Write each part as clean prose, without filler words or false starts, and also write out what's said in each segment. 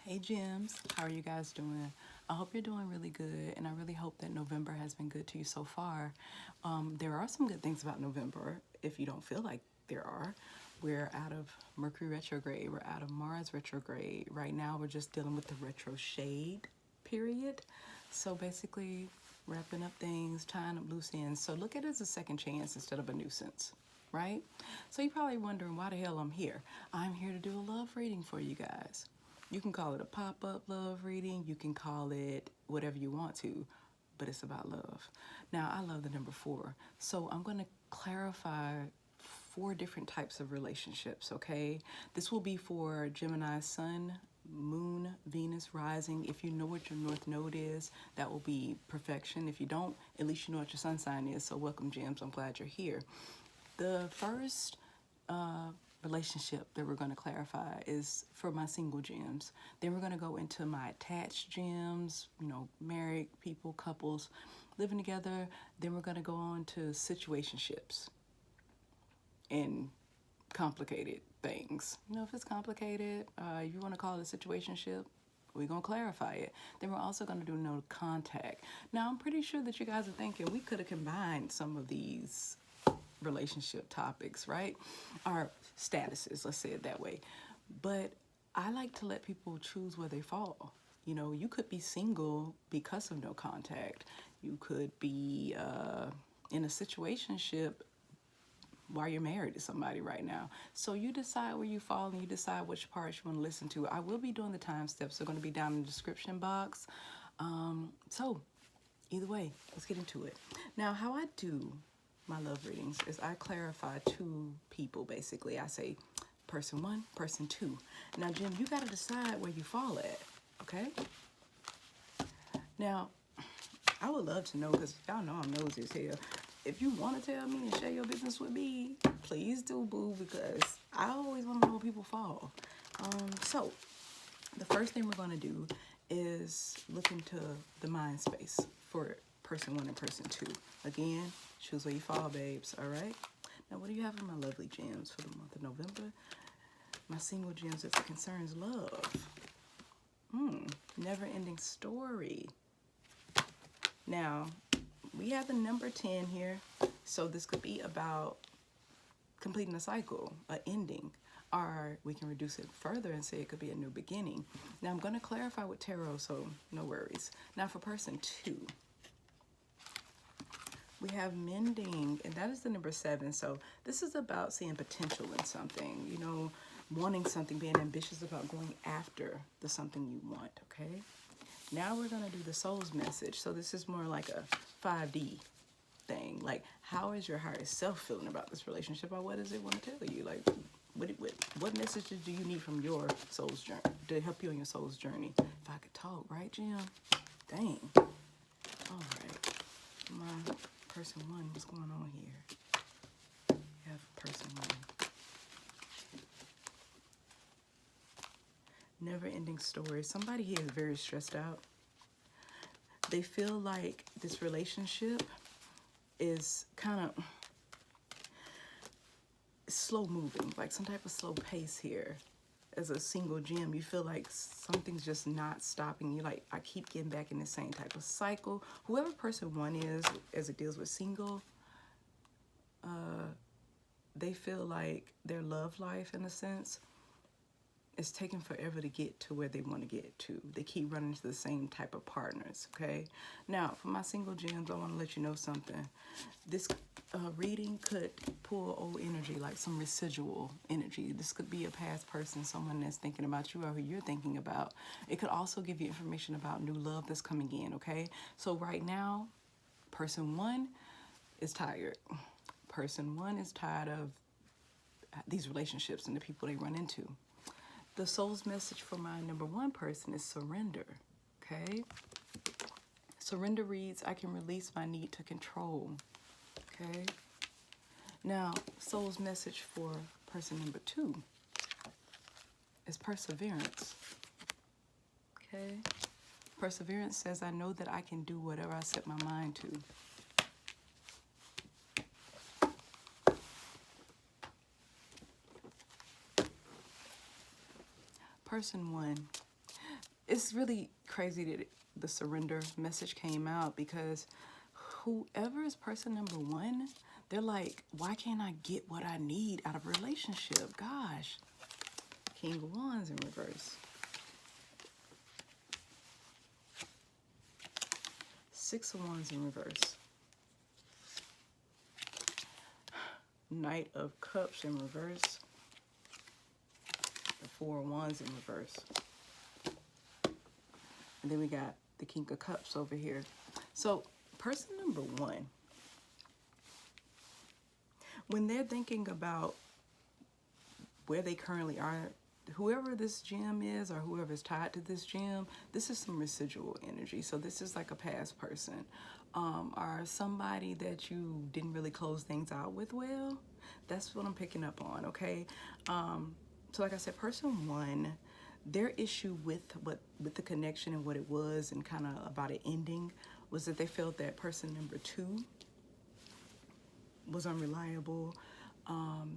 Hey Gems, how are you guys doing? I hope you're doing really good, and I really hope that November has been good to you so far. There are some good things about November if you don't feel like there are. We're out of Mercury retrograde, we're out of Mars retrograde. Right now, we're just dealing with the retro shade period. So basically, wrapping up things, tying up loose ends. So look at it as a second chance instead of a nuisance, right? So you're probably wondering why the hell I'm here. I'm here to do a love reading for you guys. You can call it a pop-up love reading. You can call it whatever you want to, but it's about love. Now, I love the number 4. So I'm going to clarify 4 different types of relationships, okay? This will be for Gemini Sun, Moon, Venus, Rising. If you know what your North Node is, that will be perfection. If you don't, at least you know what your sun sign is. So welcome, Gems. I'm glad you're here. The first relationship that we're going to clarify is for my single gems. Then we're going to go into my attached gems, married people, couples living together. Then we're going to go on to situationships and complicated things. If it's complicated, you want to call it a situationship, we're going to clarify it. Then we're also going to do no contact. Now, I'm pretty sure that you guys are thinking we could have combined some of these relationship topics, right? Or statuses, let's say it that way. But I like to let people choose where they fall. You could be single because of no contact. You could be in a situationship while you're married to somebody right now. So you decide where you fall and you decide which parts you want to listen to. I will be doing the time steps. They're going to be down in the description box. So either way, let's get into it. Now, how I do my love readings is I clarify 2 people, basically. I say person 1, person 2. Now, Jim, you got to decide where you fall at, okay? Now, I would love to know, because y'all know I'm nosy as hell. If you want to tell me and share your business with me, please do, boo, because I always want to know where people fall. So, the first thing we're going to do is look into the mind space for person 1 and person 2. Again, choose where you fall, babes, all right? Now, what do you have in my lovely gems for the month of November? My single gems as it concerns love. Never-ending story. Now, we have the number 10 here, so this could be about completing a cycle, an ending, or we can reduce it further and say it could be a new beginning. Now, I'm going to clarify with tarot, so no worries. Now, for person 2, we have mending, and that is the number 7. So this is about seeing potential in something, wanting something, being ambitious about going after the something you want, okay? Now we're going to do the soul's message. So this is more like a 5D thing. Like, how is your higher self feeling about this relationship, or what does it want to tell you? Like, what messages do you need from your soul's journey to help you on your soul's journey? If I could talk, right, Jim? Dang. All right. My person 1, what's going on here? We have person 1. Never-ending story. Somebody here is very stressed out. They feel like this relationship is kind of slow moving, like some type of slow pace here. As a single gem, you feel like something's just not stopping you. Like, I keep getting back in the same type of cycle. Whoever person 1 is, as it deals with single, they feel like their love life, in a sense, is taking forever to get to where they want to get to. They keep running into the same type of partners, okay? Now, for my single gems, I want to let you know something. This reading could pull old energy, like some residual energy. This could be a past person, someone that's thinking about you or who you're thinking about. It could also give you information about new love that's coming in, okay? So right now, person 1 is tired. Person 1 is tired of these relationships and the people they run into. The soul's message for my number 1 person is surrender, okay? Surrender reads, I can release my need to control, okay? Now, soul's message for person number 2 is perseverance, okay? Perseverance says, I know that I can do whatever I set my mind to. Person 1, it's really crazy that the surrender message came out, because whoever is person number one, they're like, why can't I get what I need out of a relationship? Gosh. King of Wands in reverse. Six of Wands in reverse. Knight of Cups in reverse. The Four of Wands in reverse. And then we got the King of Cups over here. So person number one, when they're thinking about where they currently are, whoever this gem is or whoever is tied to this gem, this is some residual energy. So this is like a past person, or somebody that you didn't really close things out with well. That's what I'm picking up on, okay? So like I said, person one, their issue with the connection and what it was and kind of about it ending was that they felt that person number two was unreliable,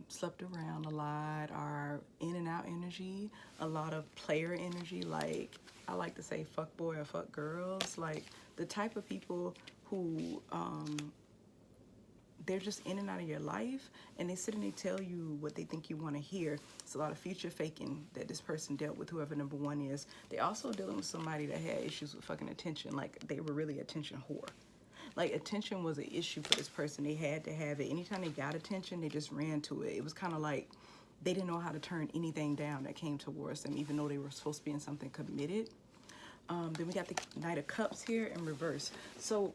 slept around a lot, or in and out energy, a lot of player energy, like I like to say fuck boy or fuck girls, like the type of people who they're just in and out of your life, and they sit and they tell you what they think you want to hear. It's a lot of future faking that this person dealt with, whoever number one is. They also dealing with somebody that had issues with fucking attention, like they were really attention whore. Like attention was an issue for this person. They had to have it. Anytime they got attention, they just ran to it. It was kind of like they didn't know how to turn anything down that came towards them, even though they were supposed to be in something committed. Then we got the Knight of Cups here in reverse. So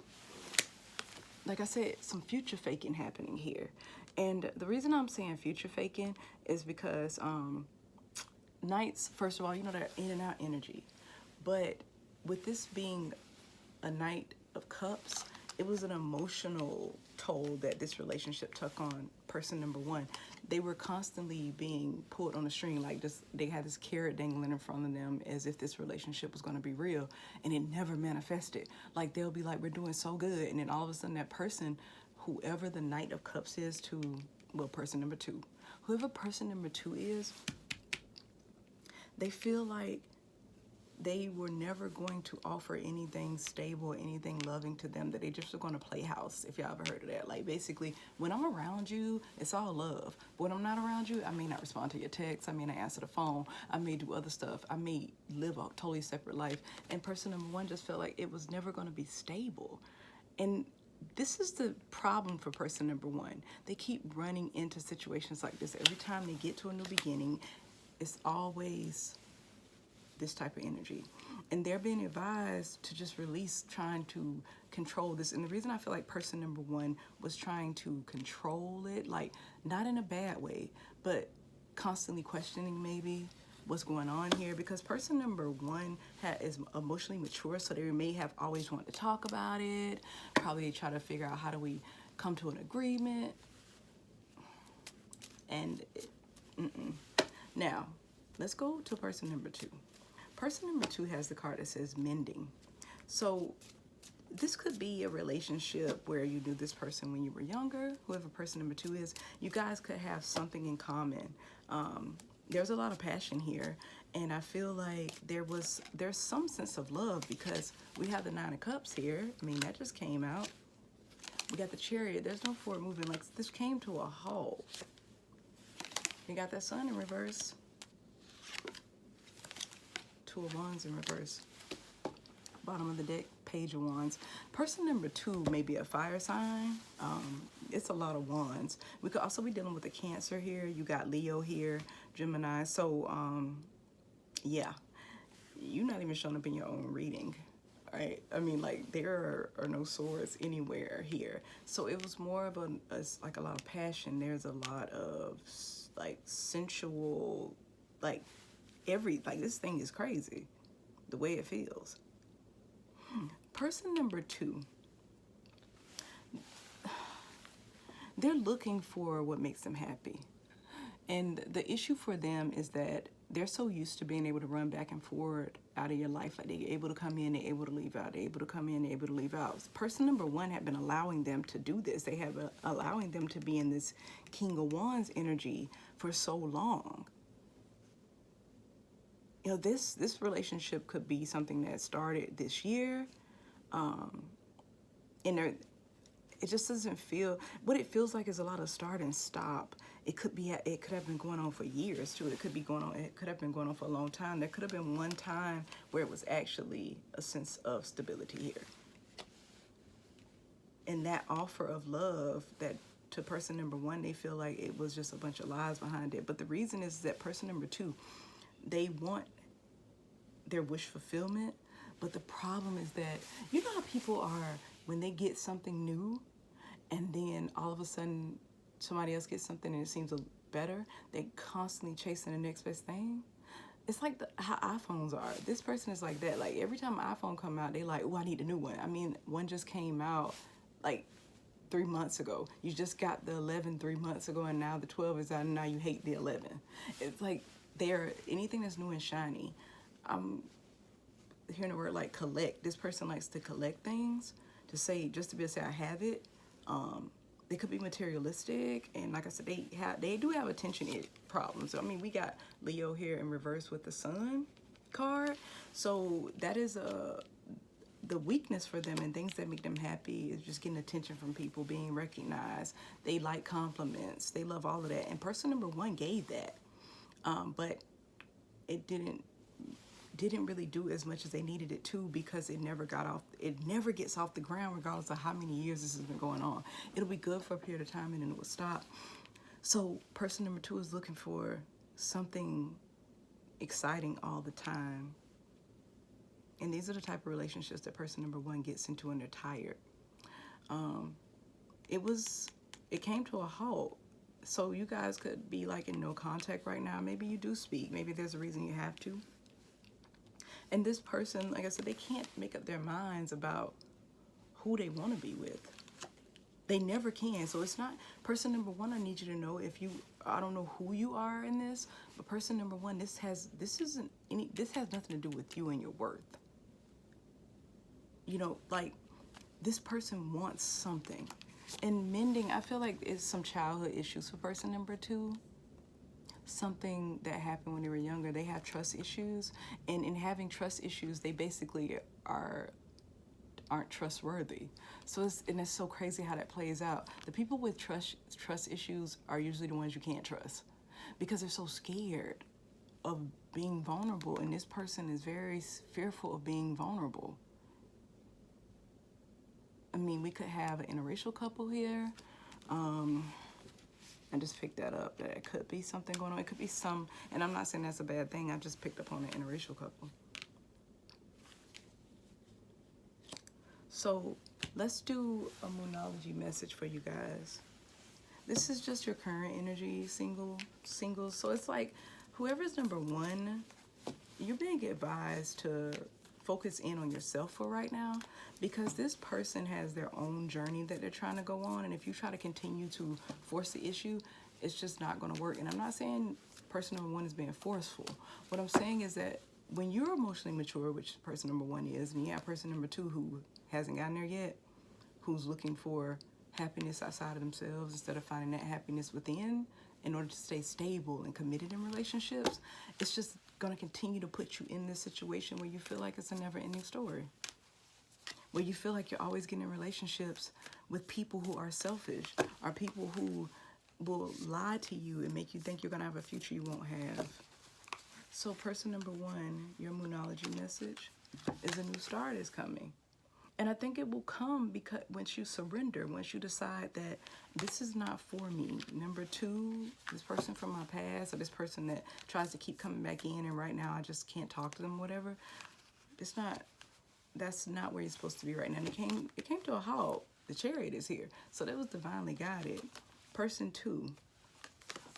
like I said, some future faking happening here. And the reason I'm saying future faking is because Knights, first of all, you know, they're in and out energy. But with this being a Knight of Cups, it was an emotional toll that this relationship took on person number one. They were constantly being pulled on a string, like just they had this carrot dangling in front of them as if this relationship was going to be real, and it never manifested. Like they'll be like, we're doing so good, and then all of a sudden that person, whoever the Knight of Cups is to, well, person number two, whoever person number two is, they feel like they were never going to offer anything stable, anything loving to them, that they just were going to play house, if y'all ever heard of that. Like basically, when I'm around you, it's all love. But when I'm not around you, I may not respond to your texts, I may not answer the phone, I may do other stuff, I may live a totally separate life. And person number one just felt like it was never going to be stable. And this is the problem for person number one. They keep running into situations like this. Every time they get to a new beginning, it's always this type of energy, and they're being advised to just release trying to control this. And the reason I feel like person number one was trying to control it, like not in a bad way, but constantly questioning maybe what's going on here, because person number one is emotionally mature, so they may have always wanted to talk about it, probably try to figure out how do we come to an agreement. And now let's go to person number two. Person number two has the card that says mending. So this could be a relationship where you knew this person when you were younger, whoever person number two is. You guys could have something in common. There's a lot of passion here, and I feel like there's some sense of love, because we have the Nine of Cups here. I mean, that just came out. We got the Chariot. There's no forward movement. Like this came to a halt. We got that Sun in reverse. Two of Wands in reverse. Bottom of the deck, Page of Wands. Person number two may be a fire sign. It's a lot of wands. We could also be dealing with a Cancer here. You got Leo here, Gemini. So yeah, you're not even showing up in your own reading, right? I mean, like there are no swords anywhere here. So it was more of like a lot of passion. There's a lot of like sensual, like this thing is crazy, the way it feels. Person number two, they're looking for what makes them happy. And the issue for them is that they're so used to being able to run back and forward out of your life. Like they're able to come in, they're able to leave out, they're able to come in, they're able to leave out. Person number one have been allowing them to do this. They have allowing them to be in this King of Wands energy for so long. you know, this relationship could be something that started this year, and there, it just doesn't feel, what it feels like is a lot of start and stop. It could have been going on for years too. It could have been going on for a long time. There could have been one time where it was actually a sense of stability here. And that offer of love, that to person number one, they feel like it was just a bunch of lies behind it. But the reason is that person number two, they want their wish fulfillment. But the problem is that, you know how people are when they get something new and then all of a sudden somebody else gets something and it seems better, they constantly chasing the next best thing. It's like how iPhones are. This person is like that. Like every time an iPhone come out, they like, oh, I need a new one. I mean, one just came out like 3 months ago. You just got the 11 3 months ago, and now the 12 is out, and now you hate the 11. It's like anything that's new and shiny. I'm hearing the word like collect. This person likes to collect things, to say, just to be able to say I have it. They could be materialistic, and like I said, they do have attention problems. So I mean, we got Leo here in reverse with the Sun card, so that is the weakness for them, and things that make them happy is just getting attention from people, being recognized. They like compliments. They love all of that, and person number one gave that, but it didn't really do as much as they needed it to, because it never gets off the ground, regardless of how many years this has been going on. It'll be good for a period of time and then it will stop. So person number two is looking for something exciting all the time. And these are the type of relationships that person number one gets into when they're tired. It came to a halt. So you guys could be like in no contact right now. Maybe you do speak. Maybe there's a reason you have to. And this person, like I said, they can't make up their minds about who they want to be with. They never can. So it's not, person number one, I need you to know, I don't know who you are in this, but person number one, this has nothing to do with you and your worth. You know, like, this person wants something. And mending, I feel like it's some childhood issues for person number two. Something that happened when they were younger. They have trust issues, and in having trust issues, they basically aren't trustworthy. So it's so crazy how that plays out. The people with trust issues are usually the ones you can't trust, because they're so scared of being vulnerable, and this person is very fearful of being vulnerable. I mean, we could have an interracial couple here. I just picked that up, that it could be something going on. It could be and I'm not saying that's a bad thing. I just picked up on an interracial couple. So let's do a Moonology message for you guys. This is just your current energy, single. So it's like, whoever's number one, you're being advised to focus in on yourself for right now, because this person has their own journey that they're trying to go on, and if you try to continue to force the issue, it's just not going to work. And I'm not saying person number one is being forceful. What I'm saying is that when you're emotionally mature, which person number one is, and you have person number two who hasn't gotten there yet, who's looking for happiness outside of themselves instead of finding that happiness within in order to stay stable and committed in relationships, it's just going to continue to put you in this situation where you feel like it's a never-ending story, where you feel like you're always getting in relationships with people who are selfish, or people who will lie to you and make you think you're going to have a future you won't have. So person number one, your Moonology message is a new start is coming. And I think it will come because once you surrender, once you decide that this is not for me. Number two, this person from my past, or this person that tries to keep coming back in, and right now I just can't talk to them, whatever. That's not where you're supposed to be right now. And it came to a halt. The Chariot is here. So that was divinely guided. Person two,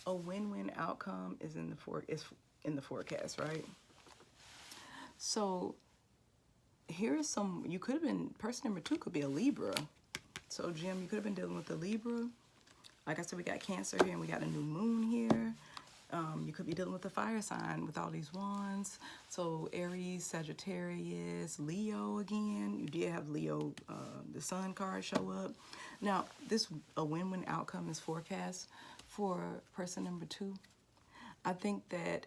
a win-win outcome is in the forecast, right? So here's you could have been, person number two could be a Libra. So Jim, you could have been dealing with a Libra. Like I said, we got Cancer here and we got a new moon here. You could be dealing with a fire sign with all these wands. So Aries, Sagittarius, Leo again. You did have Leo, the Sun card show up. Now, a win-win outcome is forecast for person number two. I think that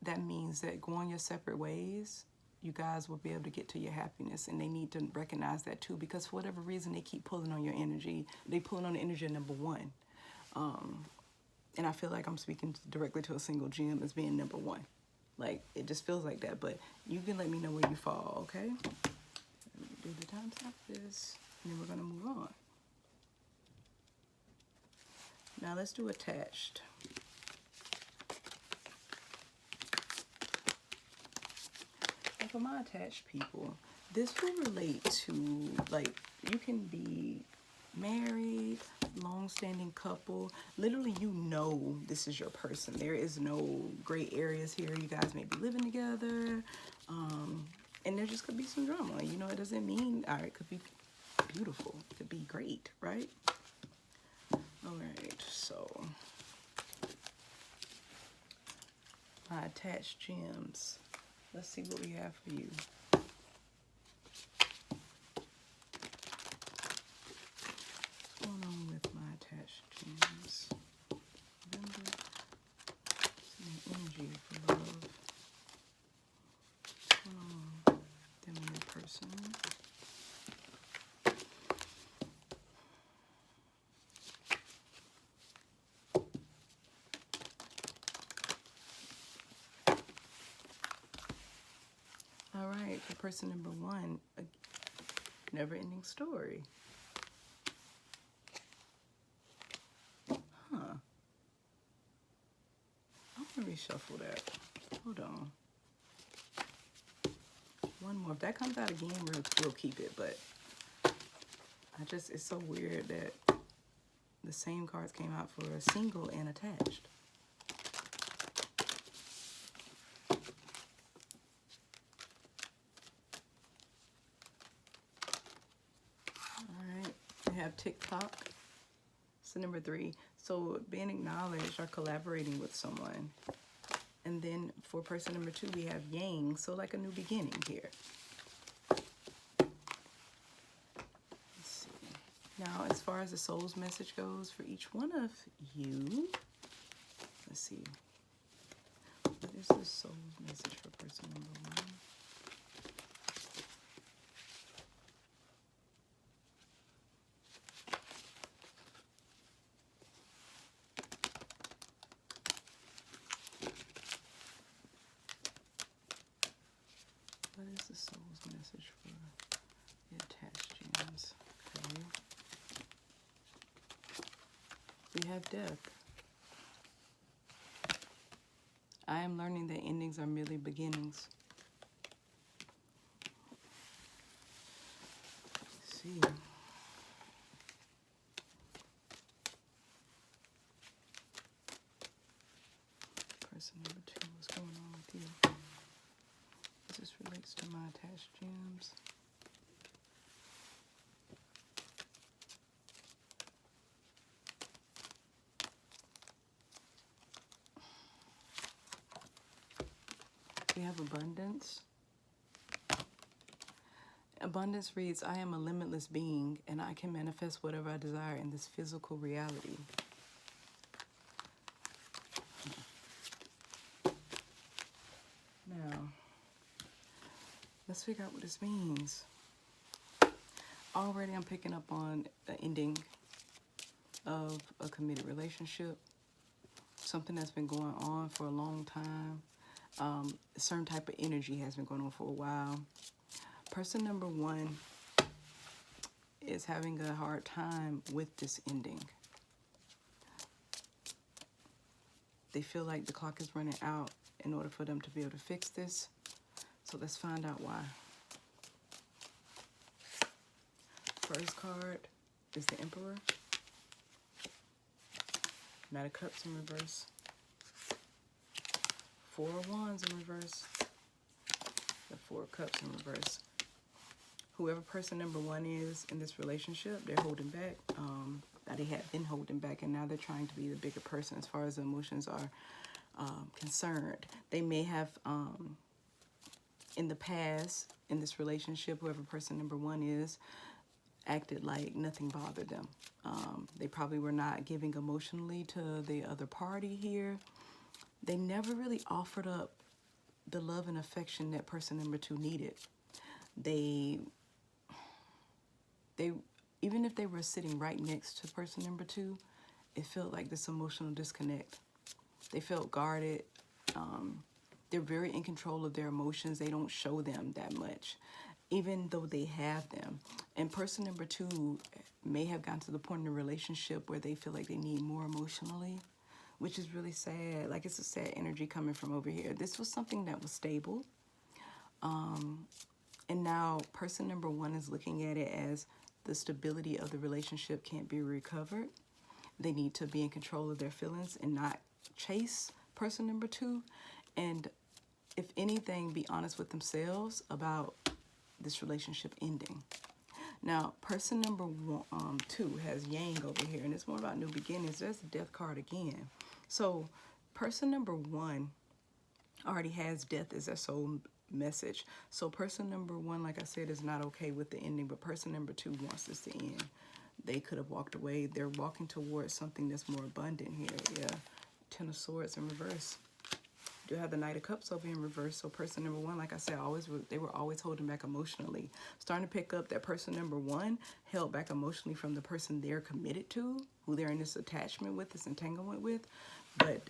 that means that going your separate ways, you guys will be able to get to your happiness, and they need to recognize that too, because for whatever reason they keep pulling on your energy. They pulling on the energy of number one, and I feel like I'm speaking directly to a single gem as being number one. Like, it just feels like that, but you can let me know where you fall, okay? Let me do the time stop this, and then we're gonna move on. Now let's do attached. And for my attached people, this will relate to, like, you can be married, long-standing couple. Literally, you know this is your person. There is no gray areas here. You guys may be living together, and there just could be some drama. You know, it doesn't mean, all right, it could be beautiful. It could be great, right? All right, so my attached gems. Let's see what we have for you. What's going on with my attached gems? Remember, some energy for love. What's going on with them and their person? All right, for person number one, a never-ending story. Huh. I'm gonna reshuffle that. Hold on. One more. If that comes out again, we'll keep it, but it's so weird that the same cards came out for a single and attached. Have TikTok. So number 3. So being acknowledged or collaborating with someone. And then for person number 2, we have Yang. So like a new beginning here. Let's see. Now, as far as the soul's message goes for each one of you, let's see. What is the soul's message for person number 1? What is the soul's message for the attached gems? Okay. We have death. I am learning that endings are merely beginnings. Let's see. Person number 2, what's going on with you? This relates to my attached gems. We have abundance. Abundance reads, I am a limitless being and I can manifest whatever I desire in this physical reality. Now, let's figure out what this means. Already I'm picking up on the ending of a committed relationship. Something that's been going on for a long time. A certain type of energy has been going on for a while. Person number 1 is having a hard time with this ending. They feel like the clock is running out in order for them to be able to fix this. So let's find out why. First card is the Emperor. Knight of Cups in reverse. 4 of Wands in reverse. The 4 of Cups in reverse. Whoever person number 1 is in this relationship, they're holding back. They had been holding back, and now they're trying to be the bigger person as far as the emotions are concerned. They may have, in the past, in this relationship, whoever person number 1 is, acted like nothing bothered them. They probably were not giving emotionally to the other party here. They never really offered up the love and affection that person number 2 needed. They even if they were sitting right next to person number 2, it felt like this emotional disconnect. They felt guarded. They're very in control of their emotions. They don't show them that much, even though they have them. And person number 2 may have gotten to the point in the relationship where they feel like they need more emotionally, which is really sad. Like, it's a sad energy coming from over here. This was something that was stable. And now person number 1 is looking at it as the stability of the relationship can't be recovered. They need to be in control of their feelings and not chase person number 2. And if anything, be honest with themselves about this relationship ending. Now, person number 2 has Yang over here, and it's more about new beginnings. There's the death card again. So person number 1 already has death as their soul message. So person number 1, like I said, is not okay with the ending, but person number 2 wants this to end. They could have walked away. They're walking towards something that's more abundant here. Yeah. 10 of Swords in reverse. Do have the Knight of Cups over in reverse. So person number 1, like I said, they were always holding back emotionally. Starting to pick up that person number 1 held back emotionally from the person they're committed to, who they're in this attachment with, this entanglement with, but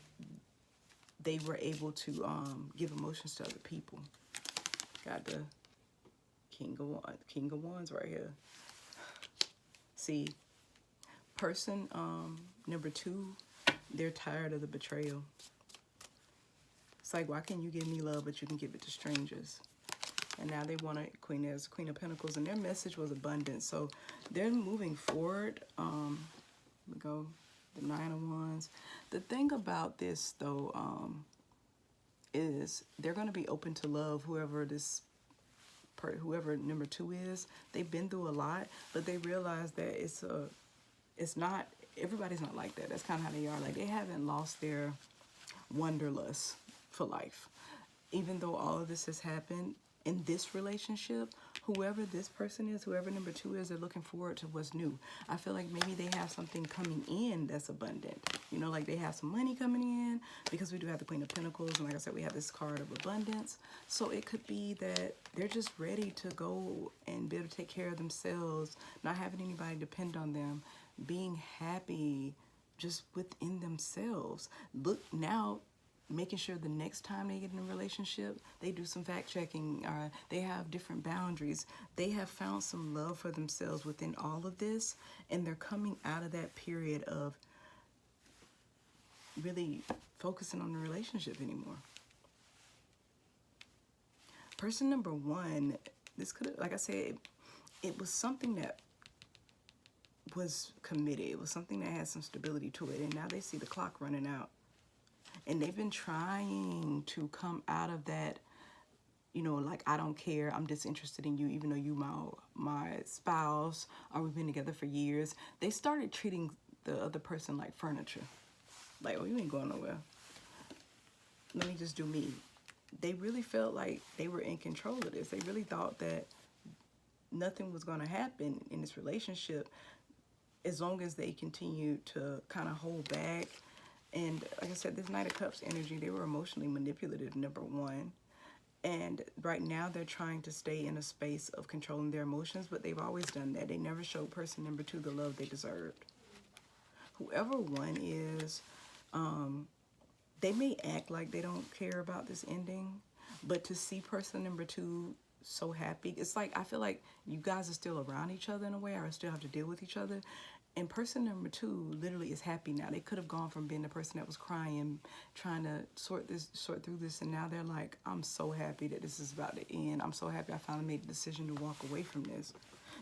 they were able to give emotions to other people. Got the King of Wands right here. See, person number 2, they're tired of the betrayal. It's like, why can't you give me love, but you can give it to strangers? And now they want a Queen of Pentacles, and their message was abundance. So they're moving forward. We go the 9 of Wands. The thing about this, though, is they're going to be open to love. Whoever number 2 is, they've been through a lot, but they realize that it's not. Everybody's not like that. That's kind of how they are. Like, they haven't lost their wanderlust for life. Even though all of this has happened in this relationship, whoever this person is, whoever number 2 is, they're looking forward to what's new. I feel like maybe they have something coming in that's abundant. You know, like they have some money coming in, because we do have the Queen of Pentacles, and like I said, we have this card of abundance. So it could be that they're just ready to go and be able to take care of themselves, not having anybody depend on them, being happy just within themselves. Look now, making sure the next time they get in a relationship, they do some fact checking, they have different boundaries. They have found some love for themselves within all of this, and they're coming out of that period of really focusing on the relationship anymore. Person number 1, this could have, like I said, it was something that was committed. It was something that had some stability to it, and now they see the clock running out. And they've been trying to come out of that, you know, like, I don't care, I'm disinterested in you, even though you my spouse, or we've been together for years. They started treating the other person like furniture. Like, oh, you ain't going nowhere. Let me just do me. They really felt like they were in control of this. They really thought that nothing was going to happen in this relationship as long as they continued to kind of hold back. And like I said, this Knight of Cups energy, they were emotionally manipulative, number 1. And right now they're trying to stay in a space of controlling their emotions, but they've always done that. They never showed person number 2 the love they deserved. Whoever 1 is, they may act like they don't care about this ending, but to see person number 2 so happy, it's like, I feel like you guys are still around each other in a way, or still have to deal with each other. And person number 2 literally is happy now. They could have gone from being the person that was crying, trying to sort through this, and now they're like, I'm so happy that this is about to end. I'm so happy I finally made the decision to walk away from this.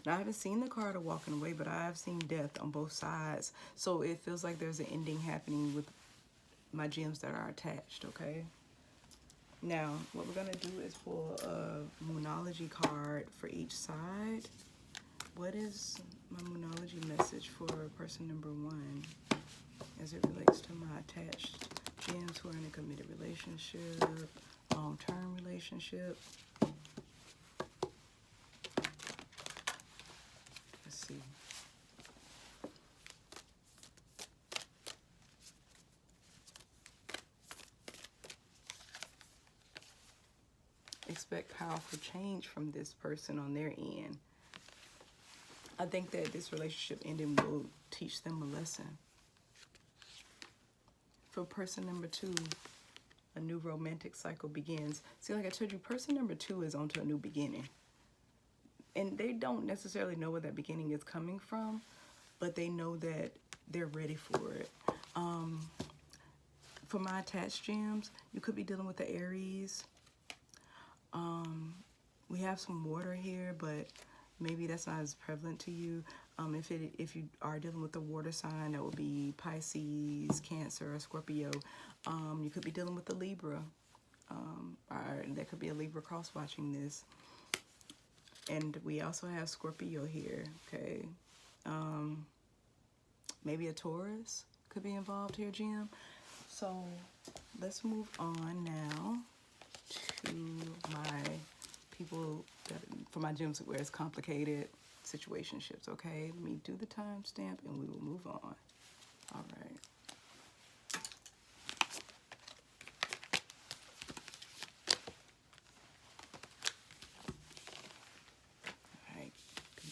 Now, I haven't seen the card of walking away, but I have seen death on both sides. So it feels like there's an ending happening with my gems that are attached, okay? Now, what we're going to do is pull a Moonology card for each side. What is my Moonology message for person number 1 as it relates to my attached gems who are in a committed relationship, long-term relationship? Let's see. expect powerful change from this person on their end. I think that this relationship ending will teach them a lesson. For person number 2, a new romantic cycle begins. See, like I told you, person number 2 is onto a new beginning. And they don't necessarily know where that beginning is coming from, but they know that they're ready for it. For my attached gems, you could be dealing with the Aries. We have some water here, but maybe that's not as prevalent to you. If you are dealing with the water sign, that would be Pisces, Cancer, or Scorpio. You could be dealing with the Libra. Or there could be a Libra cross-watching this. And we also have Scorpio here, okay? Maybe a Taurus could be involved here, Jim. So let's move on now to my people, for my gems where it's complicated situationships, okay? Let me do the timestamp and we will move on. All right.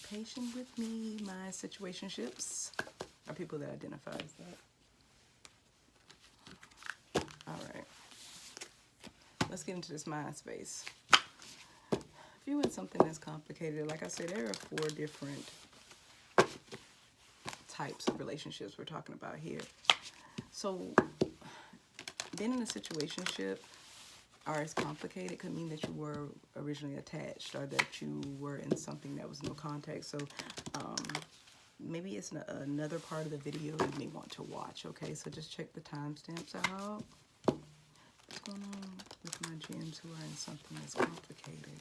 Patient with me, my situationships are people that identify as that. All right, let's get into this mind space. If you in something that's complicated, like I said, there are 4 different types of relationships we're talking about here. So being in a situationship, or it's complicated, could mean that you were originally attached or that you were in something that was no contact. So maybe it's another part of the video you may want to watch, okay? So just check the timestamps out. What's going on with my gems who are in something that's complicated?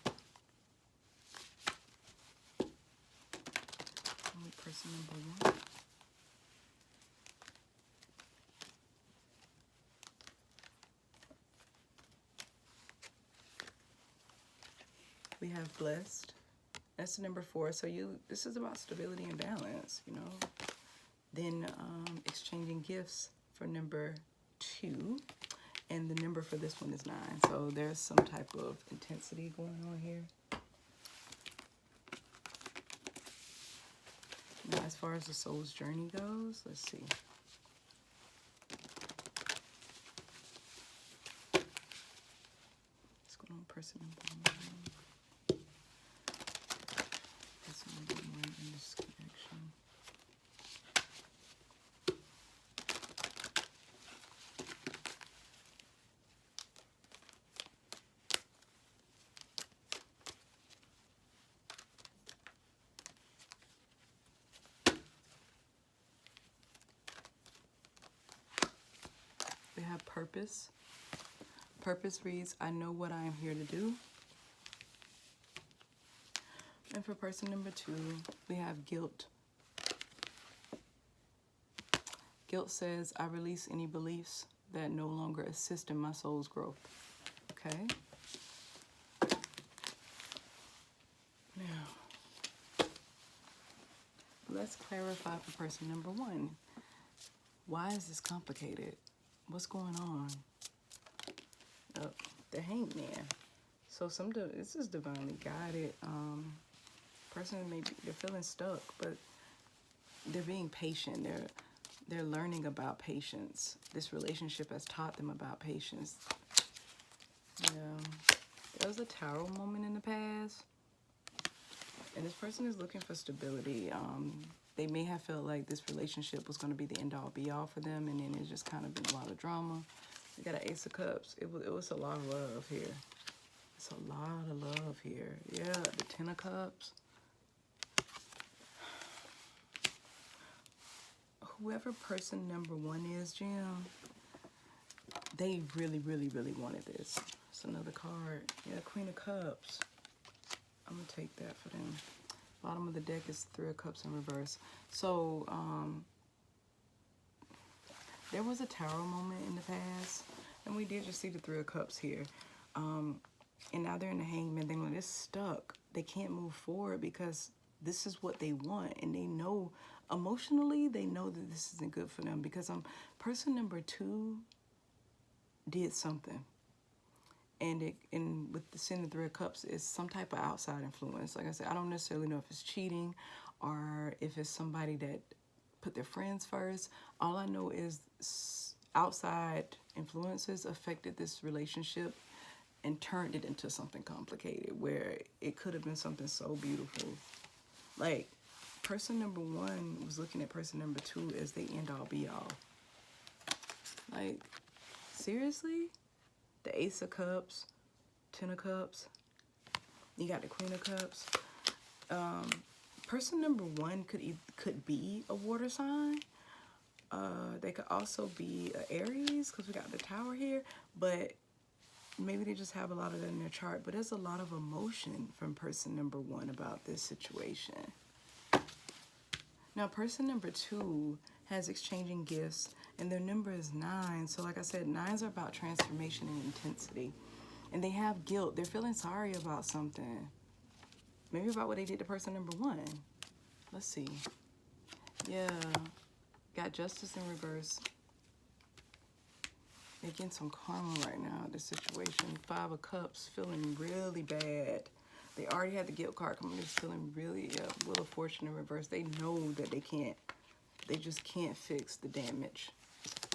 Only person number 1. We have blessed. That's number 4. So this is about stability and balance, you know. Then exchanging gifts for number 2. And the number for this one is 9. So there's some type of intensity going on here. Now, as far as the soul's journey goes, let's see. What's going on, person number 1? In this connection. We have purpose. Purpose reads, I know what I am here to do. And for person number 2, we have guilt. Guilt says, I release any beliefs that no longer assist in my soul's growth. Okay? Now, let's clarify for person number 1. Why is this complicated? What's going on? Oh, the Hangman. So this is divinely guided. Person they're feeling stuck, but they're being patient. They're learning about patience. This relationship has taught them about patience. Yeah, there was a tarot moment in the past, and this person is looking for stability. They may have felt like this relationship was going to be the end all be all for them, and then it's just kind of been a lot of drama. We got an Ace of Cups. It was a lot of love here. It's a lot of love here. Yeah, the 10 of Cups. Whoever person number 1 is, Jim, they really, really, really wanted this. It's another card. Yeah, Queen of Cups. I'm going to take that for them. Bottom of the deck is 3 of Cups in reverse. So, there was a tarot moment in the past, and we did just see the 3 of Cups here. And now they're in the Hangman. They're just stuck. They can't move forward because this is what they want, and they know emotionally they know that this isn't good for them, because person number 2 did something, And with the Sin of Three of Cups, it's some type of outside influence. Like I said, I don't necessarily know if it's cheating or if it's somebody that put their friends first. All I know is outside influences affected this relationship and turned it into something complicated, where it could have been something so beautiful. Like, person number one was looking at person number two as they end all be all. Like, seriously? The Ace of Cups, Ten of Cups, you got the Queen of Cups. Person number one could be a water sign. They could also be an Aries, because we got the Tower here, but maybe they just have a lot of that in their chart. But there's a lot of emotion from person number one about this situation. Now, person number two has exchanging gifts, and their number is 9. So like I said, 9s are about transformation and intensity. And they have guilt. They're feeling sorry about something. Maybe about what they did to person number one. Let's see. Yeah. Got Justice in reverse. They're getting some karma right now, this situation. 5 of Cups, feeling really bad. They already had the guilt card coming. They're feeling really, Wheel of Fortune in reverse. They know that they just can't fix the damage.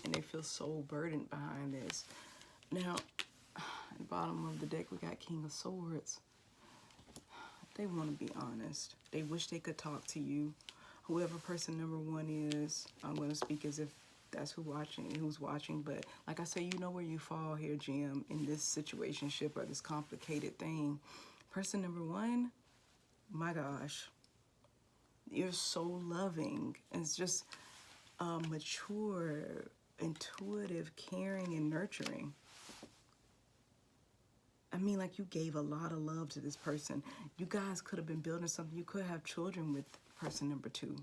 And they feel so burdened behind this. Now, at the bottom of the deck, we got King of Swords. They want to be honest. They wish they could talk to you. Whoever person number one is, I'm going to speak as if that's who's watching. But like I say, you know where you fall here, Jim, in this situationship or this complicated thing. Person number one, my gosh, you're so loving. And it's just mature, intuitive, caring, and nurturing. I mean, like, you gave a lot of love to this person. You guys could have been building something. You could have children with person number two.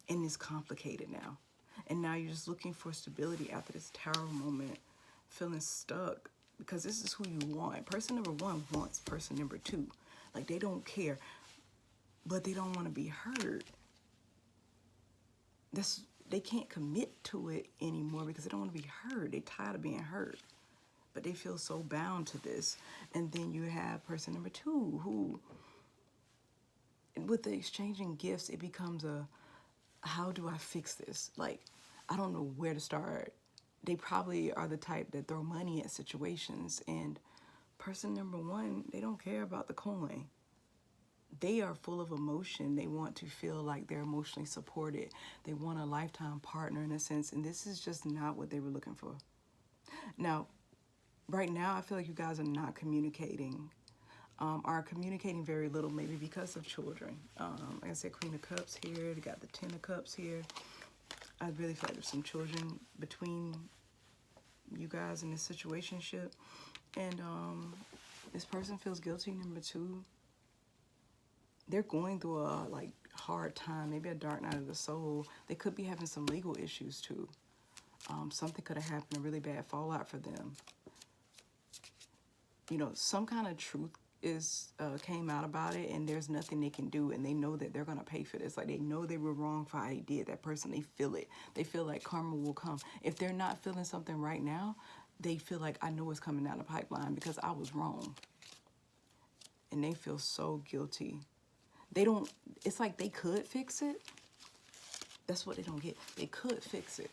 And it's complicated now. And now you're just looking for stability after this Tower moment, feeling stuck, because this is who you want. Person number one wants person number two. Like, they don't care, but they don't want to be hurt. They can't commit to it anymore because they don't want to be hurt. They're tired of being hurt, but they feel so bound to this. And then you have person number two, who, with the exchanging gifts, it becomes a, how do I fix this? Like, I don't know where to start. They probably are the type that throw money at situations. And person number one, they don't care about the coin. They are full of emotion. They want to feel like they're emotionally supported. They want a lifetime partner in a sense. And this is just not what they were looking for. Now, right now, I feel like you guys are not communicating. Are communicating very little, maybe because of children. Like I said, Queen of Cups here. They got the Ten of Cups here. I really feel like there's some children between you guys in this situationship. And this person feels guilty, number two. They're going through a, like, hard time, maybe a dark night of the soul. They could be having some legal issues, too. Something could have happened, a really bad fallout for them. You know, some kind of truth came out about it, and there's nothing they can do, and they know that they're gonna pay for this. Like, they know they were wrong for how they did that person. They feel it. They feel like karma will come. If they're not feeling something right now, they feel like, I know it's coming down the pipeline because I was wrong. And they feel so guilty. They don't, it's like they could fix it. That's what they don't get. They could fix it.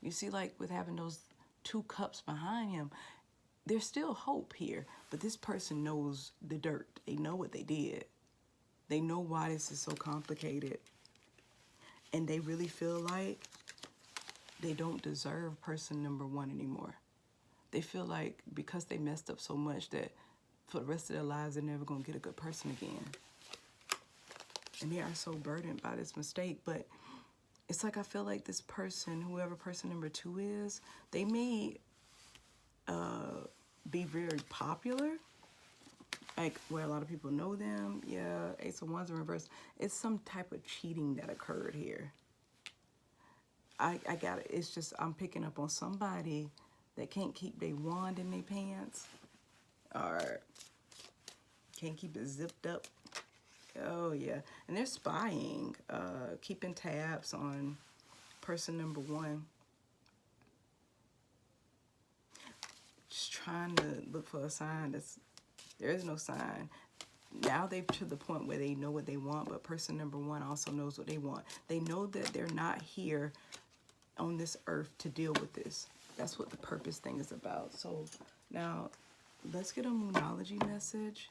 You see, like, with having those 2 cups behind him, there's still hope here, but this person knows the dirt. They know what they did. They know why this is so complicated. And they really feel like they don't deserve person number one anymore. They feel like because they messed up so much that for the rest of their lives, they're never going to get a good person again. And they are so burdened by this mistake. But it's like, I feel like this person, whoever person number two is, they may be very popular, like where a lot of people know them. Yeah, Ace of Wands in reverse. It's some type of cheating that occurred here. I got it. It's just, I'm picking up on somebody that can't keep their wand in their pants, or can't keep it zipped up. Oh yeah, and they're spying, keeping tabs on person number one. Just trying to look for a sign. There is no sign. Now they've to the point where they know what they want, but person number one also knows what they want. They know that they're not here on this earth to deal with this. That's what the purpose thing is about. So now let's get a moonology message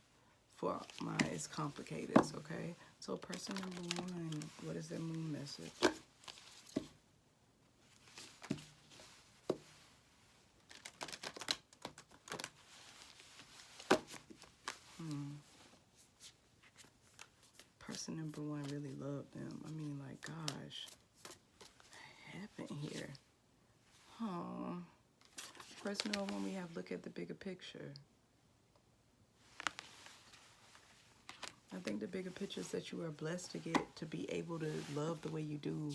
for my it's complicated, okay? So person number one, what is their moon message? Person number one really loved them. I mean, like, gosh, what happened here? Oh, person number one, we have look at the bigger picture. I think the bigger picture is that you are blessed to get to be able to love the way you do,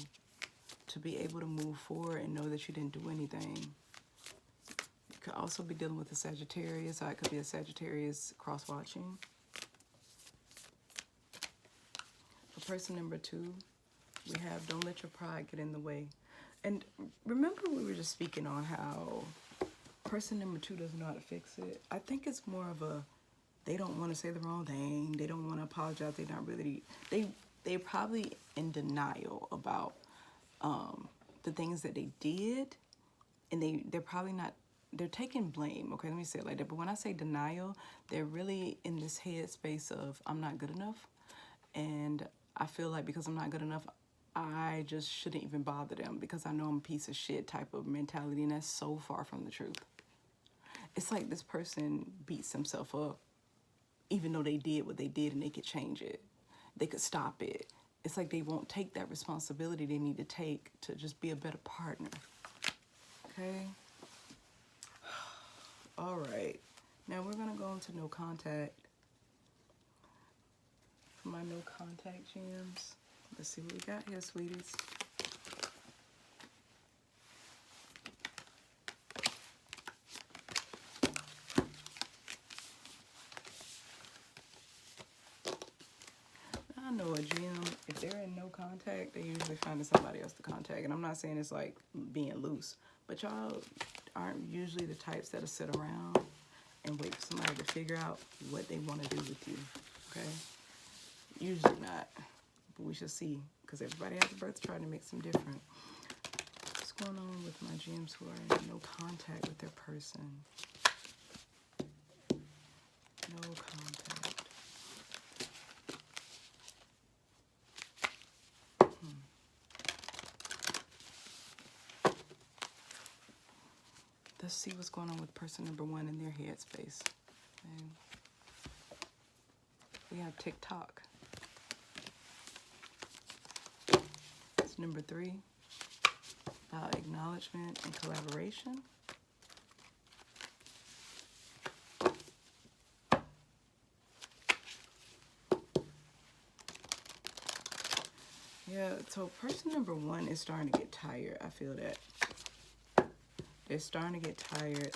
to be able to move forward and know that you didn't do anything. You could also be dealing with a Sagittarius, or it could be a Sagittarius cross-watching. For person number two, we have don't let your pride get in the way. And remember we were just speaking on how person number two doesn't know how to fix it. I think it's more of a, they don't want to say the wrong thing. They don't want to apologize. They're not really, they're probably in denial about the things that they did. And they're probably not, they're taking blame. Okay, let me say it like that. But when I say denial, they're really in this headspace of, I'm not good enough. And I feel like because I'm not good enough, I just shouldn't even bother them because I know I'm a piece of shit type of mentality. And that's so far from the truth. It's like this person beats themselves up, even though they did what they did and they could change it. They could stop it. It's like they won't take that responsibility they need to take to just be a better partner. Okay? All right. Now we're going to go into no contact. For my no contact gems. Let's see what we got here, sweeties. I know a gem, if they're in no contact, they usually find somebody else to contact. And I'm not saying it's like being loose, but y'all aren't usually the types that'll sit around and wait for somebody to figure out what they want to do with you, okay? Usually not, but we shall see, because everybody has a birth chart and it makes them different. What's going on with my gems who are in no contact with their person? No contact. Let's see what's going on with person number one in their headspace. Okay. We have TikTok. It's number three, about acknowledgement and collaboration. Yeah, so person number one is starting to get tired. I feel that. They're starting to get tired.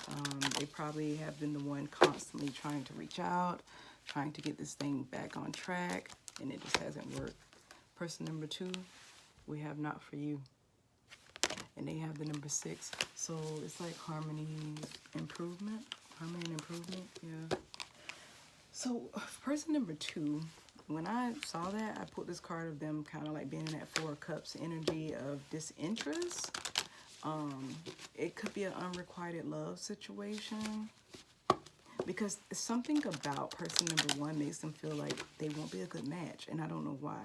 They probably have been the one constantly trying to reach out, trying to get this thing back on track, and it just hasn't worked. Person number two, we have not for you. And they have the number 6. So it's like harmony improvement. Harmony and improvement, yeah. So person number 2, when I saw that, I put this card of them kind of like being in that 4 of Cups energy of disinterest. It could be an unrequited love situation. Because something about person number 1 makes them feel like they won't be a good match. And I don't know why.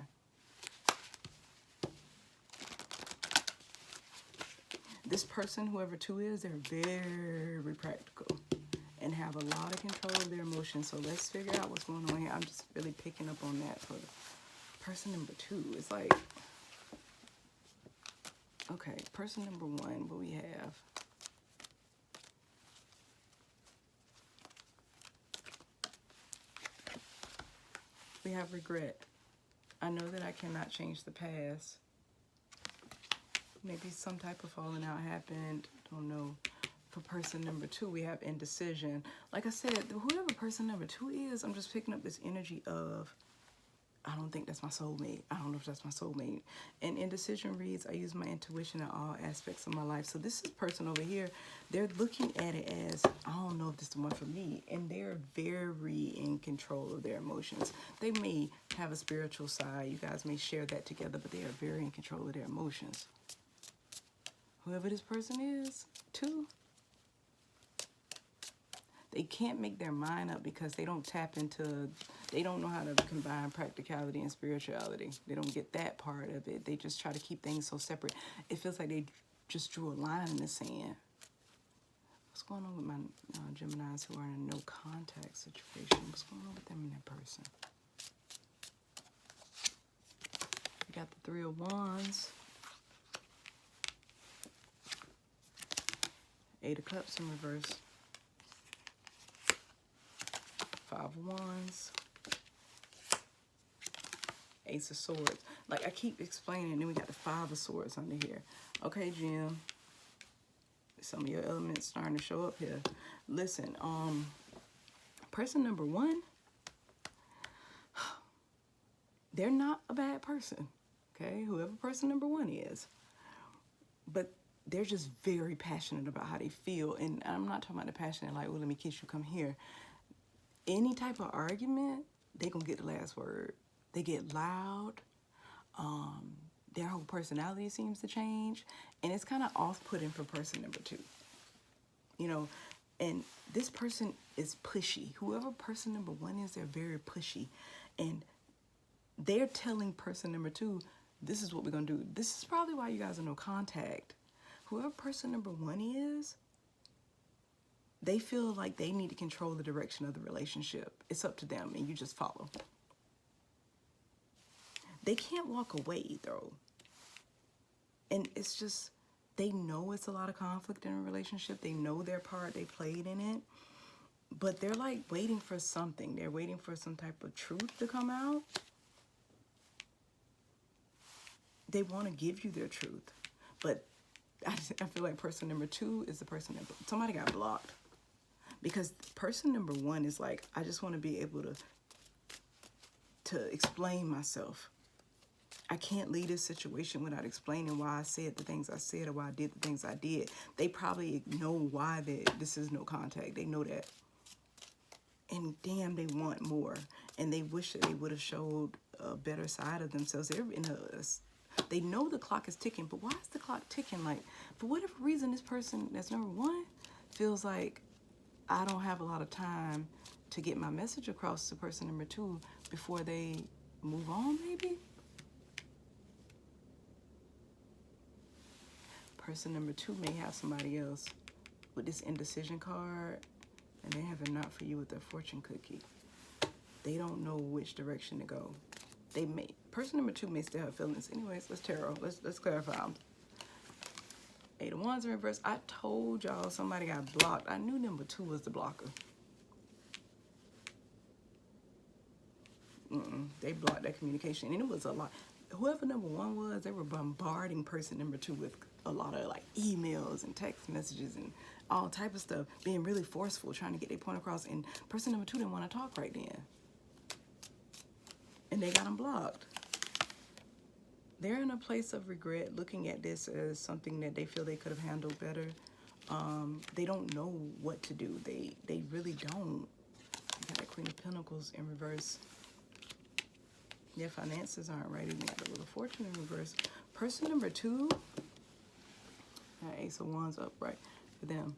This person, whoever 2 is, they're very practical and have a lot of control of their emotions. So let's figure out what's going on here. I'm just really picking up on that for person number 2. It's like, okay, person number 1, what we have? We have regret. I know that I cannot change the past. Maybe some type of falling out happened. Don't know. For person number 2, we have indecision. Like I said, whoever person number 2 is, I'm just picking up this energy of I don't think that's my soulmate. I don't know if that's my soulmate. And indecision reads, I use my intuition in all aspects of my life. So this is person over here. They're looking at it as, I don't know if this is the one for me. And they're very in control of their emotions. They may have a spiritual side. You guys may share that together, but they are very in control of their emotions. Whoever this person is, too. They can't make their mind up because they don't tap into, they don't know how to combine practicality and spirituality. They don't get that part of it. They just try to keep things so separate. It feels like they just drew a line in the sand. What's going on with my Geminis who are in a no contact situation? What's going on with them and their person? We got the Three of Wands. Eight of Cups in reverse. Five of Wands. Ace of Swords. Like I keep explaining, and then we got the Five of Swords under here. Okay, Jim. Some of your elements starting to show up here. Listen, person number one, they're not a bad person. Okay, whoever person number one is. But they're just very passionate about how they feel. And I'm not talking about the passionate like, well, let me kiss you, come here. Any type of argument, they gonna get the last word. They get loud. Their whole personality seems to change, and it's kind of off-putting for person number two. You know, and this person is pushy. Whoever person number one is, they're very pushy, and they're telling person number two, this is what we're gonna do. This is probably why you guys are no contact. Whoever person number one is, they feel like they need to control the direction of the relationship. It's up to them, and you just follow. They can't walk away, though. And it's just, they know it's a lot of conflict in a relationship. They know their part. They played in it. But they're like waiting for something. They're waiting for some type of truth to come out. They want to give you their truth. But I feel like person number two is the person that somebody got blocked. Because person number one is like, I just want to be able to explain myself. I can't leave this situation without explaining why I said the things I said or why I did the things I did. They probably know why this is no contact. They know that. And damn, they want more. And they wish that they would have showed a better side of themselves. They're in they know the clock is ticking, but why is the clock ticking? Like, for whatever reason, this person that's number one feels like I don't have a lot of time to get my message across to person number two before they move on, maybe? Person number two may have somebody else with this indecision card, and they have a not for you with their fortune cookie. They don't know which direction to go. They may, person number two may still have feelings. Anyways, let's tarot. Let's clarify them. Eight of Wands in reverse. I told y'all somebody got blocked. I knew number two was the blocker. They blocked that communication, and it was a lot. Whoever number one was, they were bombarding person number two with a lot of like emails and text messages and all type of stuff, being really forceful, trying to get their point across. And person number two didn't want to talk right then, and they got them blocked. They're in a place of regret, looking at this as something that they feel they could have handled better. They don't know what to do. They really don't. You got that Queen of Pentacles in reverse. Their finances aren't right. Even got the Wheel of Fortune in reverse. Person number two, that Ace of Wands upright for them.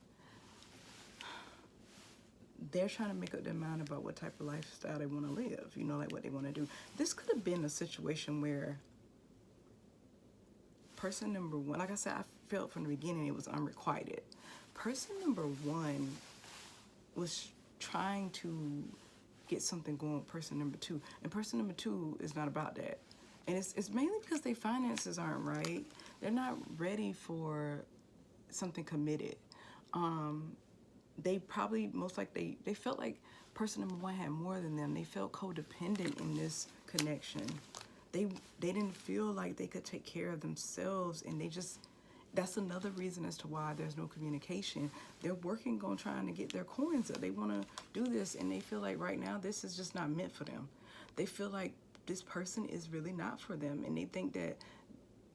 They're trying to make up their mind about what type of lifestyle they want to live. You know, like what they want to do. This could have been a situation where person number one, like I said, I felt from the beginning it was unrequited. Person number one was trying to get something going with person number two, and person number two is not about that. And it's mainly because their finances aren't right. They're not ready for something committed. They probably, most likely, they felt like person number one had more than them. They felt codependent in this connection. They didn't feel like they could take care of themselves, and they just, that's another reason as to why there's no communication. They're working on trying to get their coins up. They want to do this, and they feel like right now this is just not meant for them. They feel like this person is really not for them, and they think that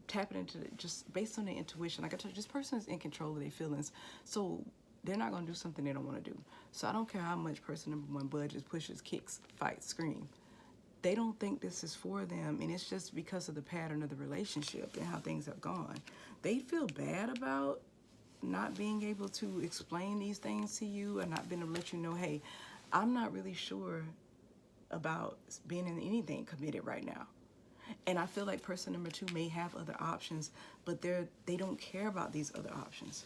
tapping into it just based on their intuition. Like I told you, this person is in control of their feelings, so they're not going to do something they don't want to do. So I don't care how much person number one budges, pushes, kicks, fights, scream. They don't think this is for them, and it's just because of the pattern of the relationship and how things have gone. They feel bad about not being able to explain these things to you, or not being able to let you know, hey, I'm not really sure about being in anything committed right now. And I feel like person number two may have other options, but they don't care about these other options.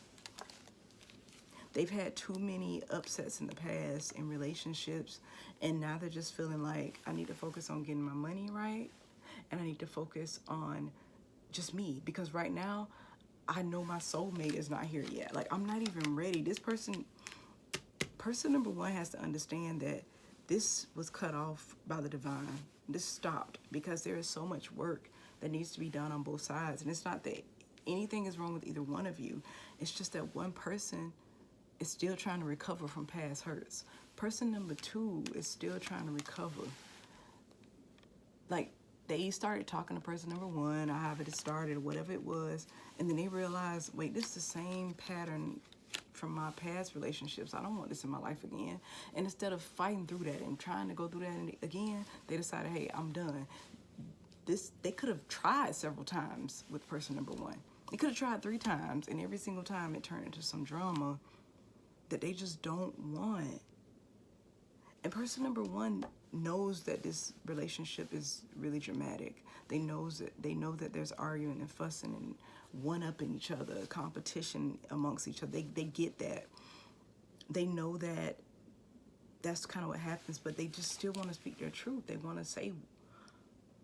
They've had too many upsets in the past in relationships, and now they're just feeling like, I need to focus on getting my money right, and I need to focus on just me, because right now I know my soulmate is not here yet. Like, I'm not even ready. This person number one has to understand that this was cut off by the divine. This stopped because there is so much work that needs to be done on both sides. And it's not that anything is wrong with either one of you. It's just that one person is still trying to recover from past hurts. Person number two is still trying to recover. Like, they started talking to person number one, or however it started, or whatever it was, and then they realized, wait, this is the same pattern from my past relationships. I don't want this in my life again. And instead of fighting through that and trying to go through that again, they decided, hey, I'm done. They could have tried several times with person number one. They could have tried 3 times, and every single time it turned into some drama that they just don't want. And person number one knows that this relationship is really dramatic. They know that there's arguing and fussing and one-upping each other, competition amongst each other. They get that. They know that that's kind of what happens, but they just still want to speak their truth. They want to say,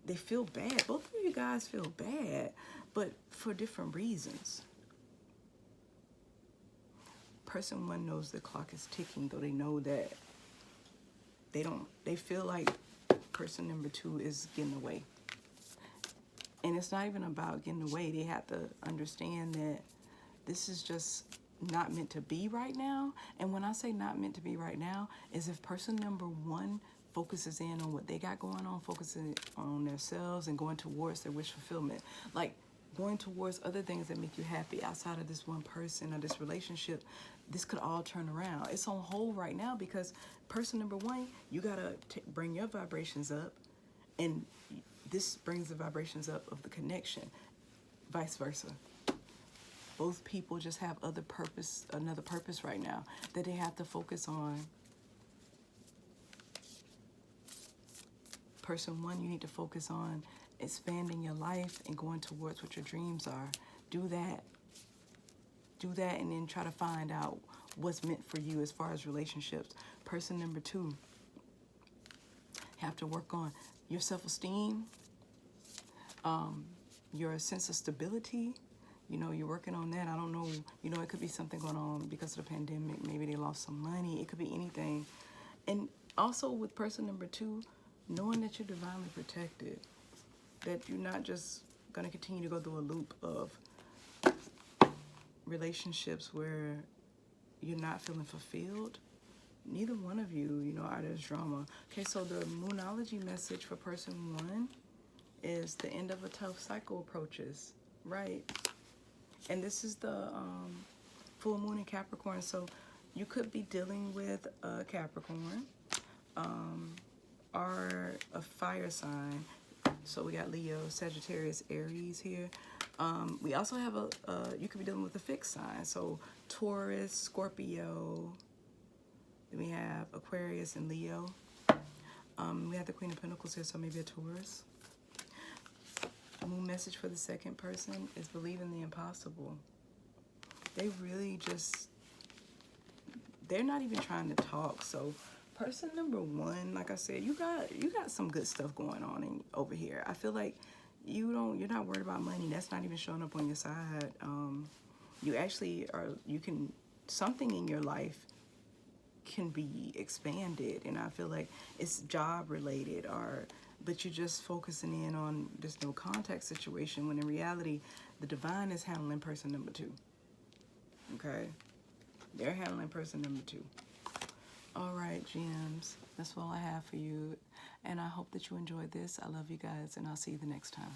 they feel bad. Both of you guys feel bad, but for different reasons. Person one knows the clock is ticking, though they know that they feel like person number two is getting away. And it's not even about getting away. They have to understand that this is just not meant to be right now. And when I say not meant to be right now, is if person number one focuses in on what they got going on, focusing on themselves and going towards their wish fulfillment. Like, going towards other things that make you happy outside of this one person or this relationship, this could all turn around. It's on hold right now because person number one, you gotta bring your vibrations up, and this brings the vibrations up of the connection. Vice versa. Both people just have another purpose right now that they have to focus on. Person one, you need to focus on expanding your life and going towards what your dreams are. Do that, and then try to find out what's meant for you as far as relationships. Person number two, have to work on your self-esteem, your sense of stability. You know, you're working on that. I don't know, you know, it could be something going on because of the pandemic. Maybe they lost some money. It could be anything. And also with person number two, knowing that you're divinely protected, that you're not just going to continue to go through a loop of relationships where you're not feeling fulfilled. Neither one of you, you know, are there's drama. Okay, so the Moonology message for person one is the end of a tough cycle approaches, right? And this is the full moon in Capricorn. So you could be dealing with a Capricorn or a fire sign. So we got Leo, Sagittarius, Aries here. We also have you could be dealing with a fixed sign. So Taurus, Scorpio. Then we have Aquarius and Leo. We have the Queen of Pentacles here, so maybe a Taurus. Moon message for the second person is believe in the impossible. They really just, they're not even trying to talk. So person number one, like I said, you got some good stuff going on over here. I feel like you're not worried about money. That's not even showing up on your side. You actually are, something in your life can be expanded, and I feel like it's job related, but you're just focusing in on this no contact situation, when in reality the divine is handling person number two. Okay, they're handling person number two. All right, gems, that's all I have for you. And I hope that you enjoyed this. I love you guys, and I'll see you the next time.